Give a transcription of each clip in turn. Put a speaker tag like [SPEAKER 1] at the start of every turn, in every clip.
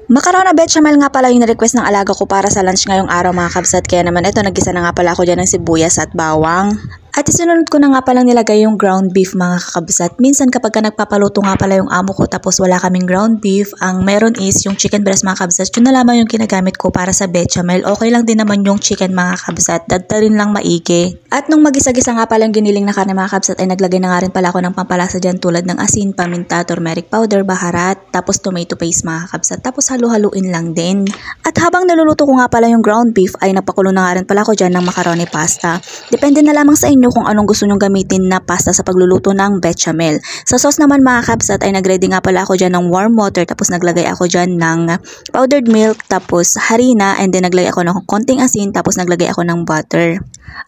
[SPEAKER 1] Macaroni bechamel nga pala yung na-request ng alaga ko para sa lunch ngayong araw mga kabsat. Kaya naman ito, nagisa na nga pala ako dyan ng sibuyas at bawang. At isunod ko na nga palang nilagay yung ground beef mga kakabsat. Minsan kapag ka nagpapaluto nga pala yung amo ko tapos wala kaming ground beef, ang meron is yung chicken breast mga kabsat. Yun na lamang yung ginagamit ko para sa bechamel. Okay lang din naman yung chicken mga kabsat. Dadtarin lang maigi. At nung magisa-gisa nga palang giniling na karne mga kabsat ay naglagay na nga rin pala ako ng pampalasa dyan tulad ng asin, paminta, turmeric powder, baharat, tapos tomato paste mga kabsat. Tapos halu-haluin lang din. At habang naluluto ko nga pala yung ground beef ay napakulo na nga rin pala ako dyan ng macaroni pasta. Depende na lamang sa inyo kung anong gusto nyong gamitin na pasta sa pagluluto ng bechamel. Sa sauce naman mga kabsat ay nagready nga pala ako dyan ng warm water tapos naglagay ako dyan ng powdered milk tapos harina and then naglagay ako ng konting asin tapos naglagay ako ng butter.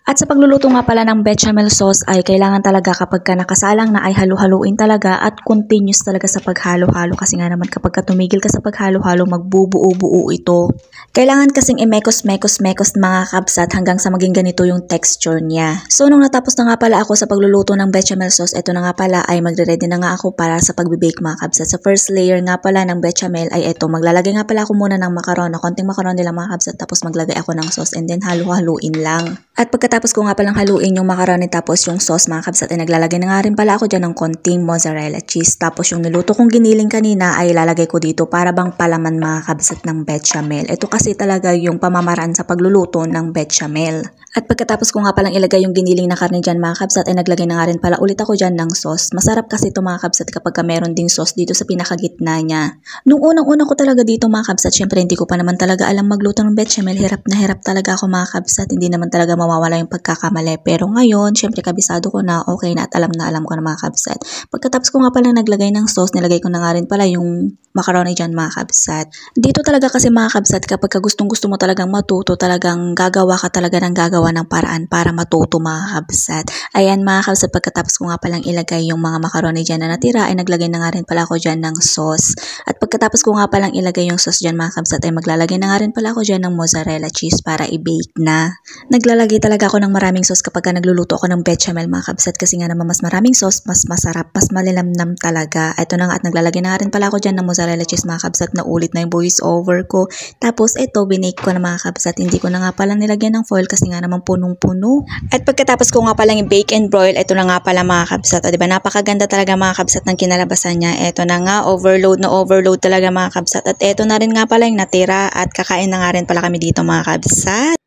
[SPEAKER 1] At sa pagluluto nga pala ng bechamel sauce ay kailangan talaga kapag ka nakasalang na ay halu-haluin talaga at continuous talaga sa paghalo-halo kasi nga naman kapag ka tumigil ka sa paghalo-halo magbubuo-buo ito. Kailangan kasing i-mekos-mekos-mekos mga kabsat hanggang sa maging ganito yung texture niya. So nung natapos na nga pala ako sa pagluluto ng bechamel sauce, ito na nga pala ay magre-ready na nga ako para sa pagbe-bake mga kabsat. Sa first layer nga pala ng bechamel ay ito, maglalagay nga pala ako muna ng macaroni, konting macaroni lang mga kabsat tapos maglagay ako ng sauce and then halu-haluin lang. At pagkatapos ko nga palang haluin yung macaroni tapos yung sauce mga kabsat ay naglalagay na nga rin pala ako dyan ng konting mozzarella cheese. Tapos yung niluto kong giniling kanina ay ilalagay ko dito para bang palaman mga kabsat ng bechamel. Ito kasi talaga yung pamamaraan sa pagluluto ng bechamel. At pagkatapos ko nga palang ilagay yung giniling na karne dyan mga kabsat ay naglagay na nga rin pala ulit ako dyan ng sauce. Masarap kasi ito mga kabsat kapag ka meron ding sauce dito sa pinakagitna niya. Nung unang-una ko talaga dito mga kabsat, syempre hindi ko pa naman talaga alam magluto ng bechamel. Hirap na hirap talaga ako mga kabsat. Hindi naman talaga mawawala yung pagkakamali. Pero ngayon, syempre kabisado ko na okay na at alam ko na mga kabsat. Pagkatapos ko nga palang naglagay ng sauce, nilagay ko na nga rin pala yung macaroni dyan mga kabsat. Dito talaga kasi mga kabsat kapag ka gustong-gusto mo talagang matuto, talagang gagawa ka talaga ng gagawa ng paraan para matuto mga kabsat. Ayan mga kabsat, pagkatapos ko nga palang ilagay yung mga macaroni dyan na natira ay naglagay na nga rin pala ako dyan ng sauce. At pagkatapos ko nga palang ilagay yung sauce dyan mga kabsat ay maglalagay na nga rin pala ako dyan ng mozzarella cheese para i-bake na. Naglalagay talaga ako ng maraming sauce kapag ka nagluluto ako ng bechamel mga kabsat kasi nga naman mas maraming sauce, mas masarap, mas malilamnam talaga. Ito na nga at naglalagay na nga rin pala ako dyan ng mozzarella cheese mga kabsat na ulit na yung voice over ko. Tapos ito binake ko na mga kabsat, hindi ko na nga pala nilagyan ng foil kasi nga naman punong-puno. At pagkatapos ko nga palang i-bake and broil, ito na nga pala mga kabsat. O diba napakaganda talaga mga kabsat ng kinalabasan niya. Ito na nga, overload na overload talaga mga kabsat. At ito na rin nga pala yung natira at kakain na nga rin pala kami dito mga kabsat.